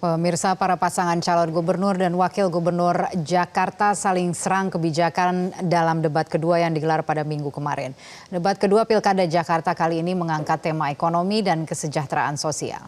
Pemirsa, para pasangan calon gubernur dan wakil gubernur Jakarta saling serang kebijakan dalam debat kedua yang digelar pada Minggu kemarin. Debat kedua Pilkada Jakarta kali ini mengangkat tema ekonomi dan kesejahteraan sosial.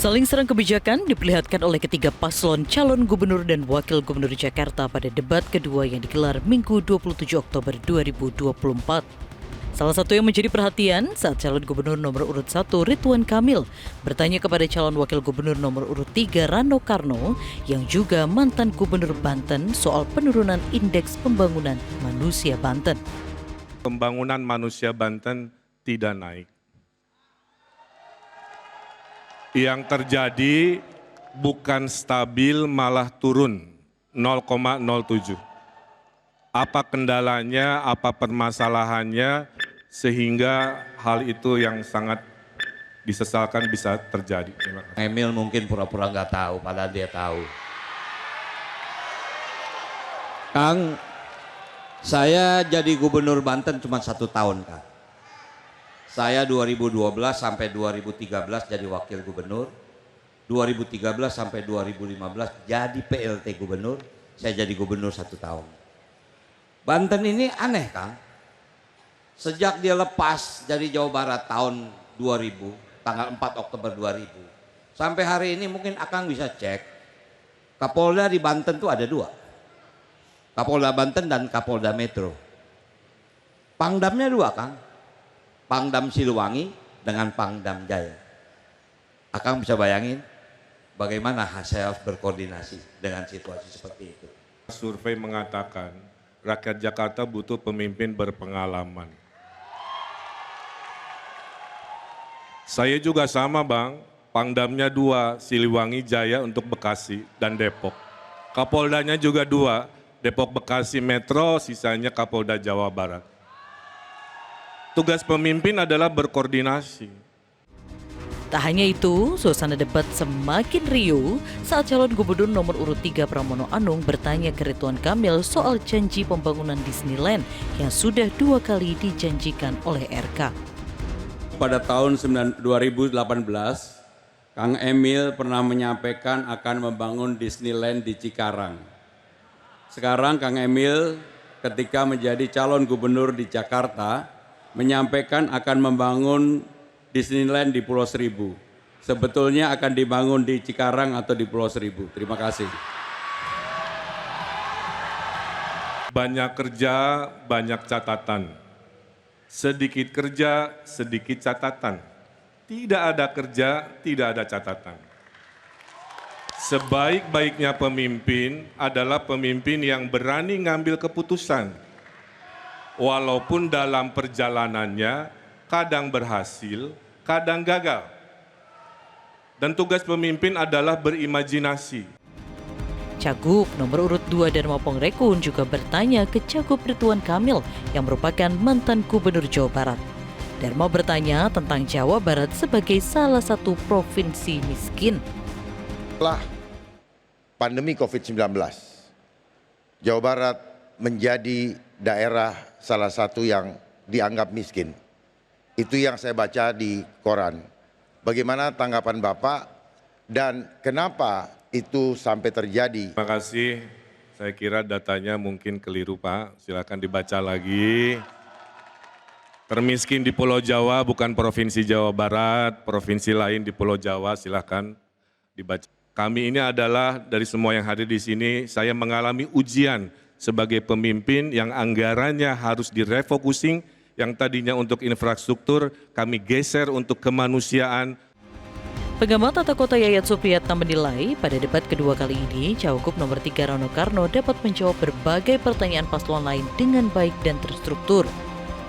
Saling serang kebijakan diperlihatkan oleh ketiga paslon calon gubernur dan wakil gubernur Jakarta pada debat kedua yang digelar Minggu 27 Oktober 2024. Salah satu yang menjadi perhatian saat calon gubernur nomor urut 1 Ridwan Kamil bertanya kepada calon wakil gubernur nomor urut 3 Rano Karno yang juga mantan gubernur Banten soal penurunan indeks pembangunan manusia Banten. Pembangunan manusia Banten tidak naik. Yang terjadi bukan stabil malah turun 0,07. Apa kendalanya, apa permasalahannya sehingga hal itu yang sangat disesalkan bisa terjadi. Emil mungkin pura-pura nggak tahu, padahal dia tahu. Kang, saya jadi gubernur Banten cuma 1 tahun, Kang. Saya 2012 sampai 2013 jadi wakil gubernur, 2013 sampai 2015 jadi PLT gubernur, saya jadi gubernur 1 tahun. Banten ini aneh, Kang. Sejak dia lepas dari Jawa Barat tahun 2000, tanggal 4 Oktober 2000, sampai hari ini mungkin Akang bisa cek, Kapolda di Banten tuh ada 2. Kapolda Banten dan Kapolda Metro. Pangdamnya 2, Kang. Pangdam Siliwangi dengan Pangdam Jaya. Akang bisa bayangin bagaimana saya harus berkoordinasi dengan situasi seperti itu. Survei mengatakan rakyat Jakarta butuh pemimpin berpengalaman. Saya juga sama, Bang. Pangdamnya 2, Siliwangi Jaya untuk Bekasi dan Depok. Kapoldanya juga 2, Depok Bekasi Metro, sisanya Kapolda Jawa Barat. Tugas pemimpin adalah berkoordinasi. Tak hanya itu, suasana debat semakin riuh saat calon gubernur nomor urut 3 Pramono Anung bertanya ke Ridwan Kamil soal janji pembangunan Disneyland yang sudah 2 kali dijanjikan oleh RK. Pada tahun 2018, Kang Emil pernah menyampaikan akan membangun Disneyland di Cikarang. Sekarang Kang Emil ketika menjadi calon gubernur di Jakarta, menyampaikan akan membangun Disneyland di Pulau Seribu. Sebetulnya akan dibangun di Cikarang atau di Pulau Seribu. Terima kasih. Banyak kerja, banyak catatan. Sedikit kerja, sedikit catatan. Tidak ada kerja, tidak ada catatan. Sebaik-baiknya pemimpin adalah pemimpin yang berani ngambil keputusan. Walaupun dalam perjalanannya kadang berhasil, kadang gagal. Dan tugas pemimpin adalah berimajinasi. Cagup nomor urut 2 Dharma Pongrekun juga bertanya ke Cagup Ridwan Kamil yang merupakan mantan gubernur Jawa Barat. Dharma bertanya tentang Jawa Barat sebagai salah satu provinsi miskin. Setelah pandemi COVID-19, Jawa Barat menjadi daerah salah satu yang dianggap miskin. Itu yang saya baca di koran. Bagaimana tanggapan Bapak dan kenapa itu sampai terjadi? Terima kasih. Saya kira datanya mungkin keliru, Pak. Silakan dibaca lagi. Termiskin di Pulau Jawa bukan Provinsi Jawa Barat, provinsi lain di Pulau Jawa, silakan dibaca. Kami ini adalah dari semua yang hadir di sini, saya mengalami ujian sebagai pemimpin yang anggarannya harus direfocusing, yang tadinya untuk infrastruktur, kami geser untuk kemanusiaan. Pengamat tata kota Yayat Supriyatna menilai pada debat kedua kali ini, Cagup nomor 3 Rano Karno dapat menjawab berbagai pertanyaan paslon lain dengan baik dan terstruktur.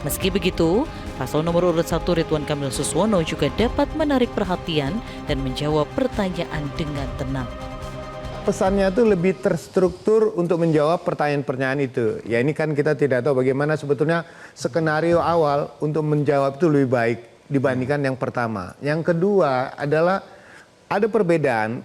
Meski begitu, paslon nomor urut 1 Ridwan Kamil Suswono juga dapat menarik perhatian dan menjawab pertanyaan dengan tenang. Pesannya itu lebih terstruktur untuk menjawab pertanyaan-pertanyaan itu. Ya ini kan kita tidak tahu bagaimana sebetulnya skenario awal untuk menjawab itu lebih baik dibandingkan yang pertama. Yang kedua adalah ada perbedaan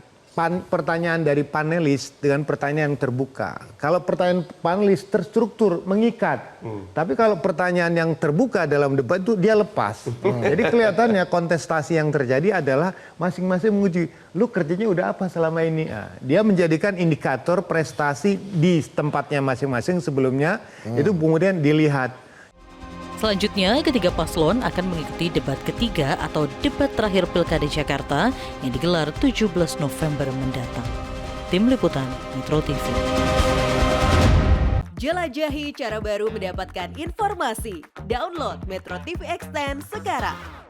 pertanyaan dari panelis dengan pertanyaan yang terbuka. Kalau pertanyaan panelis terstruktur, mengikat. Tapi kalau pertanyaan yang terbuka dalam debat itu dia lepas. Jadi kelihatannya kontestasi yang terjadi adalah masing-masing menguji, lu kerjanya udah apa selama ini? Nah, dia menjadikan indikator prestasi di tempatnya masing-masing sebelumnya, itu kemudian dilihat. Selanjutnya, ketiga paslon akan mengikuti debat ketiga atau debat terakhir Pilkada Jakarta yang digelar 17 November mendatang. Tim Liputan Metro TV. Jelajahi cara baru mendapatkan informasi. Download Metro TV Extend sekarang.